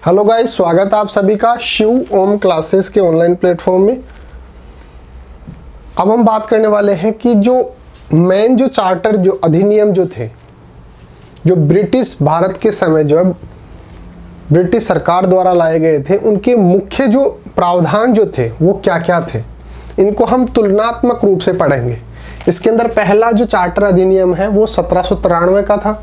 Hello guys, स्वागत है आप सभी का शिव ओम क्लासेस के ऑनलाइन प्लेटफॉर्म में। अब हम बात करने वाले हैं कि जो मेन जो चार्टर जो अधिनियम जो थे, जो ब्रिटिश भारत के समय जो है ब्रिटिश सरकार द्वारा लाए गए थे, उनके मुख्य जो प्रावधान जो थे वो क्या क्या थे, इनको हम तुलनात्मक रूप से पढ़ेंगे। इसके अंदर पहला जो चार्टर अधिनियम है वो 1793 का था।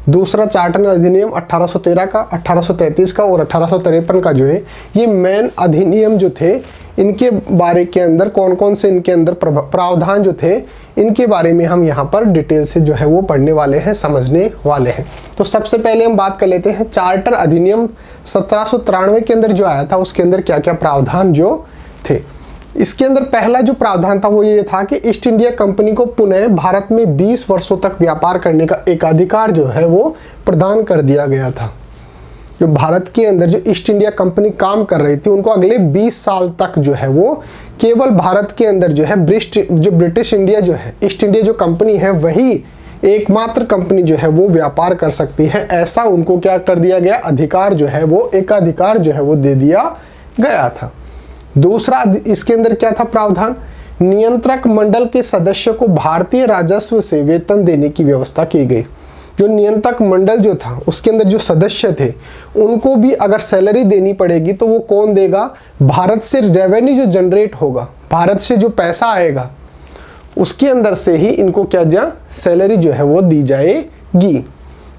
दूसरा चार्टर अधिनियम 1813 का, 1833 का और 1853 का जो है ये मेन अधिनियम जो थे, इनके बारे के अंदर कौन कौन से इनके अंदर प्रावधान जो थे, इनके बारे में हम यहाँ पर डिटेल से जो है वो पढ़ने वाले हैं, समझने वाले हैं। तो सबसे पहले हम बात कर लेते हैं चार्टर अधिनियम 1793 के अंदर जो आया था, उसके अंदर क्या क्या प्रावधान जो थे। इसके अंदर पहला जो प्रावधान था वो ये था कि ईस्ट इंडिया कंपनी को पुनः भारत में 20 वर्षों तक व्यापार करने का एक अधिकार जो है वो प्रदान कर दिया गया था। जो भारत के अंदर जो ईस्ट इंडिया कंपनी काम कर रही थी, उनको अगले 20 साल तक जो है वो केवल भारत के अंदर जो है ब्रिटिश इंडिया जो है, ईस्ट इंडिया जो कंपनी है, वही एकमात्र कंपनी जो है वो व्यापार कर सकती है। ऐसा उनको क्या कर दिया गया, अधिकार जो है वो एकाधिकार जो है वो दे दिया गया था। दूसरा इसके अंदर क्या था प्रावधान, नियंत्रक मंडल के सदस्य को भारतीय राजस्व से वेतन देने की व्यवस्था की गई। जो नियंत्रक मंडल जो था उसके अंदर जो सदस्य थे, उनको भी अगर सैलरी देनी पड़ेगी तो वो कौन देगा, भारत से रेवेन्यू जो जनरेट होगा, भारत से जो पैसा आएगा उसके अंदर से ही इनको क्या जा सैलरी जो है वो दी जाएगी।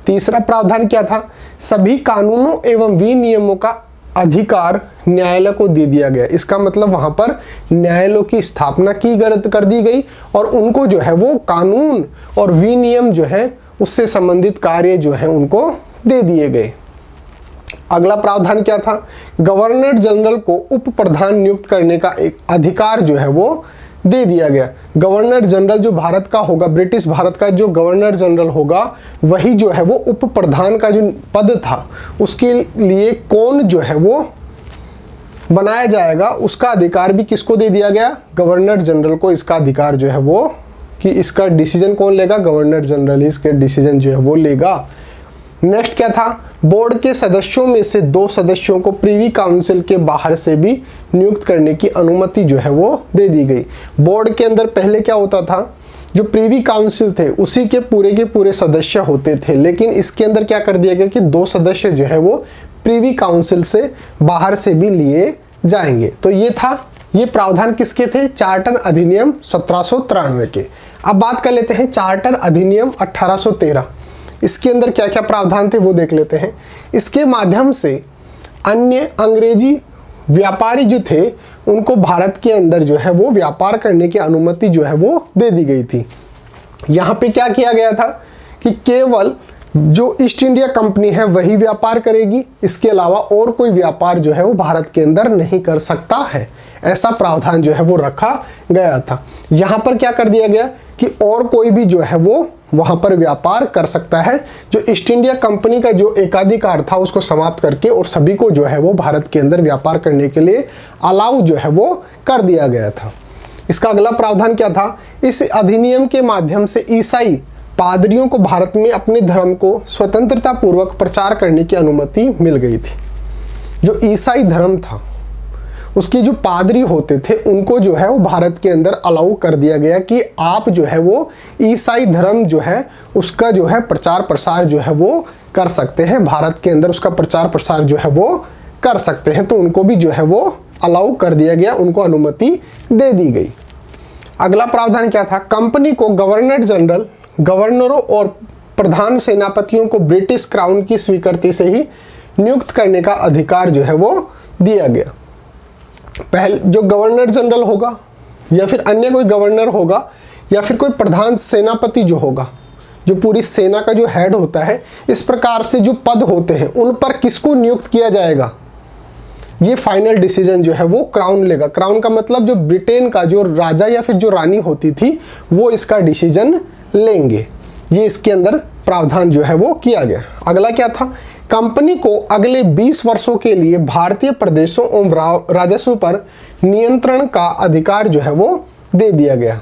तीसरा प्रावधान क्या था, सभी कानूनों एवं विनियमों का अधिकार न्यायालय को दे दिया गया। इसका मतलब वहां पर न्यायालयों की स्थापना की कर दी गई और उनको जो है वो कानून और विनियम जो है उससे संबंधित कार्य जो है उनको दे दिए गए। अगला प्रावधान क्या था, गवर्नर जनरल को उप प्रधान नियुक्त करने का एक अधिकार जो है वो दे दिया गया। गवर्नर जनरल जो भारत का होगा, ब्रिटिश भारत का जो गवर्नर जनरल होगा, वही जो है वो उप प्रधान का जो पद था उसके लिए कौन जो है वो बनाया जाएगा, उसका अधिकार भी किसको दे दिया गया, गवर्नर जनरल को। इसका अधिकार जो है वो कि इसका डिसीजन कौन लेगा, गवर्नर जनरल इसके डिसीजन जो है वो लेगा। नेक्स्ट क्या था, बोर्ड के सदस्यों में से 2 सदस्यों को प्रीवी काउंसिल के बाहर से भी नियुक्त करने की अनुमति जो है वो दे दी गई। बोर्ड के अंदर पहले क्या होता था, जो प्रीवी काउंसिल थे उसी के पूरे सदस्य होते थे, लेकिन इसके अंदर क्या कर दिया गया कि 2 सदस्य जो है वो प्रीवी काउंसिल से बाहर से भी लिए जाएंगे। तो ये था, ये प्रावधान किसके थे, चार्टर अधिनियम 1793 के। अब बात कर लेते हैं चार्टर अधिनियम 1813। इसके अंदर क्या क्या प्रावधान थे वो देख लेते हैं। इसके माध्यम से अन्य अंग्रेजी व्यापारी जो थे उनको भारत के अंदर जो है वो व्यापार करने की अनुमति जो है वो दे दी गई थी। यहाँ पे क्या किया गया था कि केवल जो ईस्ट इंडिया कंपनी है वही व्यापार करेगी, इसके अलावा और कोई व्यापार जो है वो भारत के अंदर नहीं कर सकता है। ऐसा प्रावधान जो है वो रखा गया था। यहाँ पर क्या कर दिया गया कि और कोई भी जो है वो वहाँ पर व्यापार कर सकता है। जो ईस्ट इंडिया कंपनी का जो एकाधिकार था उसको समाप्त करके और सभी को जो है वो भारत के अंदर व्यापार करने के लिए अलाउ जो है वो कर दिया गया था। इसका अगला प्रावधान क्या था, इस अधिनियम के माध्यम से ईसाई पादरियों को भारत में अपने धर्म को स्वतंत्रता पूर्वक प्रचार करने की अनुमति मिल गई थी। जो ईसाई धर्म था उसके जो पादरी होते थे उनको जो है वो भारत के अंदर अलाउ कर दिया गया कि आप जो है वो ईसाई धर्म जो है उसका जो है प्रचार प्रसार जो है वो कर सकते हैं, भारत के अंदर उसका प्रचार प्रसार जो है वो कर सकते हैं। तो उनको भी जो है वो अलाउ कर दिया गया, उनको अनुमति दे दी गई। अगला प्रावधान क्या था, कंपनी को गवर्नर जनरल, गवर्नरों और प्रधान सेनापतियों को ब्रिटिश क्राउन की स्वीकृति से ही नियुक्त करने का अधिकार जो है वो दिया गया। पहले जो गवर्नर जनरल होगा या फिर अन्य कोई गवर्नर होगा या फिर कोई प्रधान सेनापति जो होगा, जो पूरी सेना का जो हेड होता है, इस प्रकार से जो पद होते हैं उन पर किसको नियुक्त किया जाएगा, ये फाइनल डिसीजन जो है वो क्राउन लेगा। क्राउन का मतलब जो ब्रिटेन का जो राजा या फिर जो रानी होती थी वो इसका डिसीजन लेंगे। ये इसके अंदर प्रावधान जो है वो किया गया। अगला क्या था, कंपनी को अगले 20 वर्षों के लिए भारतीय प्रदेशों एवं राजस्व पर नियंत्रण का अधिकार जो है वो दे दिया गया।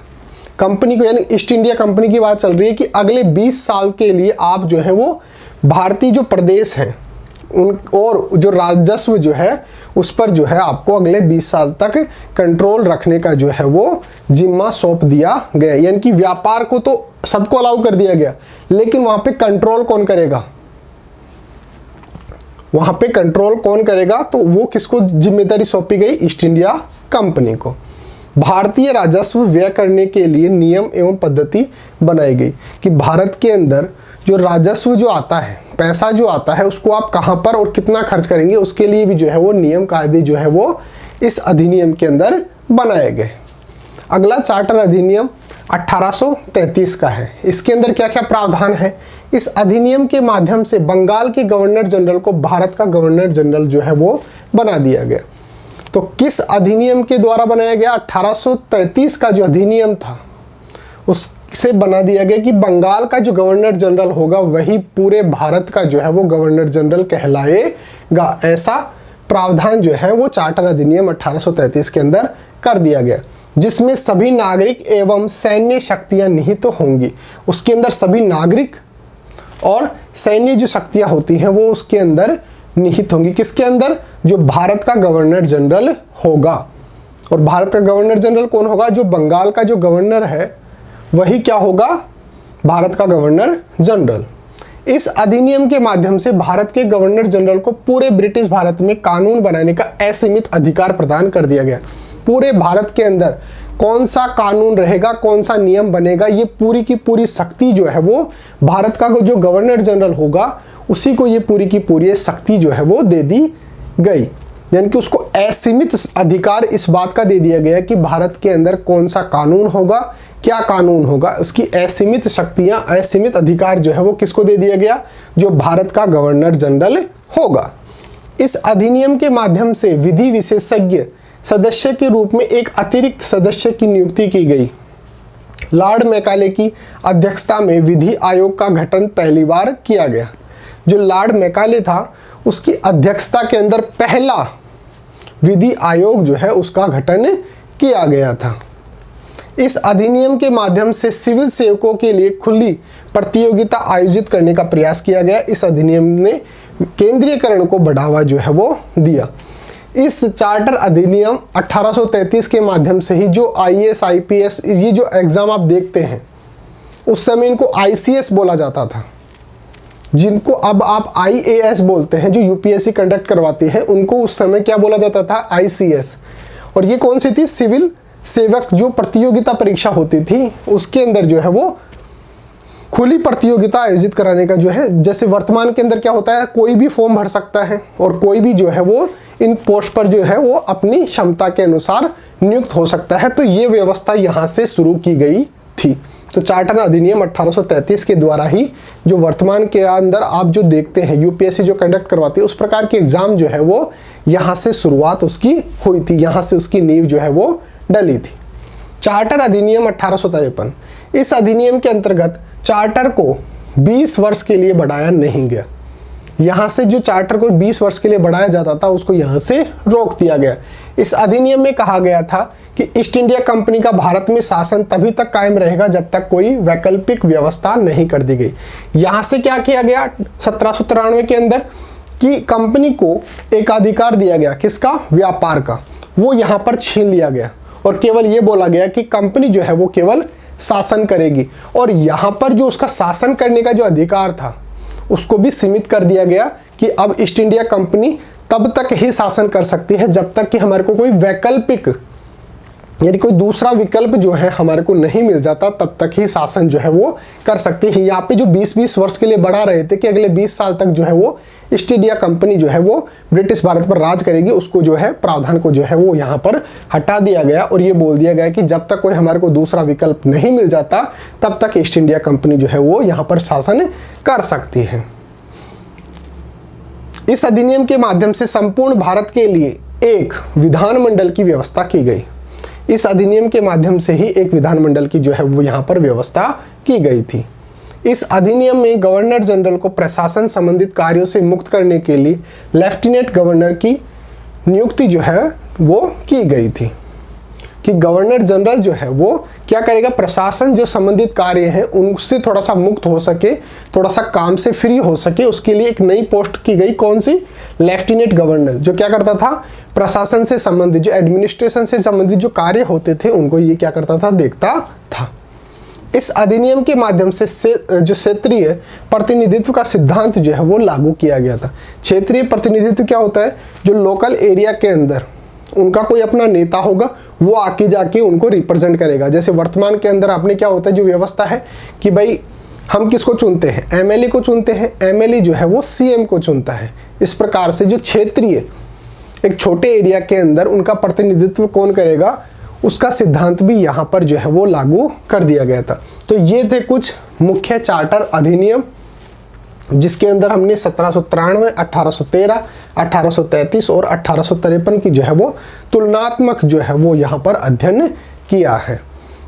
कंपनी को, यानी ईस्ट इंडिया कंपनी की बात चल रही है कि अगले 20 साल के लिए आप जो है वो भारतीय जो प्रदेश हैं और जो राजस्व जो है उस पर जो है आपको अगले 20 साल तक कंट्रोल रखने का जो है वो जिम्मा सौंप दिया गया। यानी कि व्यापार को तो सबको अलाउ कर दिया गया, लेकिन वहां पे कंट्रोल कौन करेगा, वहां पे कंट्रोल कौन करेगा, तो वो किसको जिम्मेदारी सौंपी गई, ईस्ट इंडिया कंपनी को। भारतीय राजस्व व्यय करने के लिए नियम एवं पद्धति बनाई गई कि भारत के अंदर जो राजस्व जो आता है, पैसा जो आता है, उसको आप कहां पर और कितना खर्च करेंगे, उसके लिए भी जो है वो नियम कायदे जो है वो इस अधिनियम के अंदर बनाए गए। अगला चार्टर अधिनियम 1833 का है। इसके अंदर क्या क्या प्रावधान है, इस अधिनियम के माध्यम से बंगाल के गवर्नर जनरल को भारत का गवर्नर जनरल जो है वो बना दिया गया। तो किस अधिनियम के द्वारा बनाया गया, 1833 का जो अधिनियम था उससे बना दिया गया कि बंगाल का जो गवर्नर जनरल होगा वही पूरे भारत का जो है वो गवर्नर जनरल कहलाएगा। ऐसा प्रावधान जो है वो चार्टर अधिनियम 1833 के अंदर कर दिया गया, जिसमें सभी नागरिक एवं सैन्य शक्तियां निहित होंगी। उसके अंदर सभी नागरिक और सैन्य जो शक्तियां होती हैं वो उसके अंदर निहित होंगी। किसके अंदर, जो भारत का गवर्नर जनरल होगा। और भारत का गवर्नर जनरल कौन होगा, जो बंगाल का जो गवर्नर है वही क्या होगा, भारत का गवर्नर जनरल। इस अधिनियम के माध्यम से भारत के गवर्नर जनरल को पूरे ब्रिटिश भारत में कानून बनाने का असीमित अधिकार प्रदान कर दिया गया। पूरे भारत के अंदर कौन सा कानून रहेगा, कौन सा नियम बनेगा, ये पूरी की पूरी शक्ति जो है वो भारत का जो गवर्नर जनरल होगा उसी को ये पूरी की पूरी शक्ति जो है वो दे दी गई। यानी कि उसको असीमित अधिकार इस बात का दे दिया गया कि भारत के अंदर कौन सा कानून होगा, क्या कानून होगा, उसकी असीमित शक्तियां, असीमित अधिकार जो है वो किसको दे दिया गया, जो भारत का गवर्नर जनरल होगा। इस अधिनियम के माध्यम से विधि विशेषज्ञ सदस्य के रूप में एक अतिरिक्त सदस्य की नियुक्ति की गई। लॉर्ड मैकाले की अध्यक्षता में विधि आयोग का गठन पहली बार किया गया। जो लॉर्ड मैकाले था उसकी अध्यक्षता के अंदर पहला विधि आयोग जो है उसका गठन किया गया था। इस अधिनियम के माध्यम से सिविल सेवकों के लिए खुली प्रतियोगिता आयोजित करने का प्रयास किया गया। इस अधिनियम ने केंद्रीयकरण को बढ़ावा जो है वो दिया। इस चार्टर अधिनियम 1833 के माध्यम से ही जो IAS IPS ये जो एग्जाम आप देखते हैं, उस समय इनको ICS बोला जाता था, जिनको अब आप IAS बोलते हैं, जो UPSC कंडक्ट करवाती है, उनको उस समय क्या बोला जाता था, ICS। और ये कौन सी थी, सिविल सेवक जो प्रतियोगिता परीक्षा होती थी उसके अंदर जो है वो खुली प्रतियोगिता आयोजित कराने का जो है, जैसे वर्तमान के अंदर क्या होता है, कोई भी फॉर्म भर सकता है और कोई भी जो है वो इन पोस्ट पर जो है वो अपनी क्षमता के अनुसार नियुक्त हो सकता है। तो ये व्यवस्था यहाँ से शुरू की गई थी। तो चार्टर अधिनियम 1833 के द्वारा ही जो वर्तमान के अंदर आप जो देखते हैं UPSC जो कंडक्ट करवाती है, उस प्रकार के एग्जाम जो है वो यहाँ से शुरुआत उसकी हुई थी, यहाँ से उसकी नींव जो है वो डली थी। चार्टर अधिनियम 1853, इस अधिनियम के अंतर्गत चार्टर को 20 वर्ष के लिए बढ़ाया नहीं गया। यहाँ से जो चार्टर को 20 वर्ष के लिए बढ़ाया जाता था उसको यहाँ से रोक दिया गया। इस अधिनियम में कहा गया था कि ईस्ट इंडिया कंपनी का भारत में शासन तभी तक कायम रहेगा जब तक कोई वैकल्पिक व्यवस्था नहीं कर दी गई। यहाँ से क्या किया गया 1793 के अंदर कि कंपनी को एक अधिकार दिया गया, किसका, व्यापार का, वो यहाँ पर छीन लिया गया और केवल ये बोला गया कि कंपनी जो है वो केवल शासन करेगी। और यहाँ पर जो उसका शासन करने का जो अधिकार था उसको भी सीमित कर दिया गया कि अब ईस्ट इंडिया कंपनी तब तक ही शासन कर सकती है जब तक कि हमारे को कोई वैकल्पिक यानी कोई दूसरा विकल्प जो है हमारे को नहीं मिल जाता, तब तक ही शासन जो है वो कर सकती है। यहाँ पे जो 20-20 वर्ष के लिए बढ़ा रहे थे कि अगले 20 साल तक जो है वो ईस्ट इंडिया कंपनी जो है वो ब्रिटिश भारत पर राज करेगी, उसको जो है प्रावधान को जो है वो यहाँ पर हटा दिया गया और ये बोल दिया गया कि जब तक कोई हमारे को दूसरा विकल्प नहीं मिल जाता तब तक ईस्ट इंडिया कंपनी जो है वो यहाँ पर शासन कर सकती है। इस अधिनियम के माध्यम से संपूर्ण भारत के लिए एक विधानमंडल की व्यवस्था की गई। इस अधिनियम के माध्यम से ही एक विधानमंडल की जो है वो यहाँ पर व्यवस्था की गई थी। इस अधिनियम में गवर्नर जनरल को प्रशासन संबंधित कार्यों से मुक्त करने के लिए लेफ्टिनेंट गवर्नर की नियुक्ति जो है वो की गई थी कि गवर्नर जनरल जो है वो क्या करेगा, प्रशासन जो संबंधित कार्य हैं उनसे थोड़ा सा मुक्त हो सके, थोड़ा सा काम से फ्री हो सके, उसके लिए एक नई पोस्ट की गई, कौन सी, लेफ्टिनेंट गवर्नर, जो क्या करता था, प्रशासन से संबंधित, जो एडमिनिस्ट्रेशन से संबंधित जो कार्य होते थे उनको ये क्या करता था, देखता था। इस अधिनियम के माध्यम से जो क्षेत्रीय प्रतिनिधित्व का सिद्धांत जो है वो लागू किया गया था। क्षेत्रीय प्रतिनिधित्व क्या होता है, जो लोकल एरिया के अंदर उनका कोई अपना नेता होगा, वो आके जाके उनको रिप्रेजेंट करेगा। जैसे वर्तमान के अंदर आपने क्या होता है, जो व्यवस्था है कि भाई हम किसको चुनते हैं, एमएलए को चुनते हैं, एमएलए जो है वो सीएम को चुनता है। इस प्रकार से जो क्षेत्रीय एक छोटे एरिया के अंदर उनका प्रतिनिधित्व कौन करेगा, उसका सिद्धांत भी यहाँ पर जो है वो लागू कर दिया गया था। तो ये थे कुछ मुख्य चार्टर अधिनियम, जिसके अंदर हमने 1793, 1813, 1833 और 1853 की जो है वो तुलनात्मक जो है वो यहाँ पर अध्ययन किया है।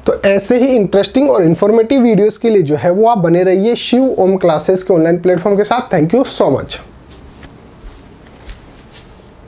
तो ऐसे ही इंटरेस्टिंग और इन्फॉर्मेटिव वीडियोस के लिए जो है वो आप बने रहिए शिव ओम क्लासेस के ऑनलाइन प्लेटफॉर्म के साथ। Thank you so much.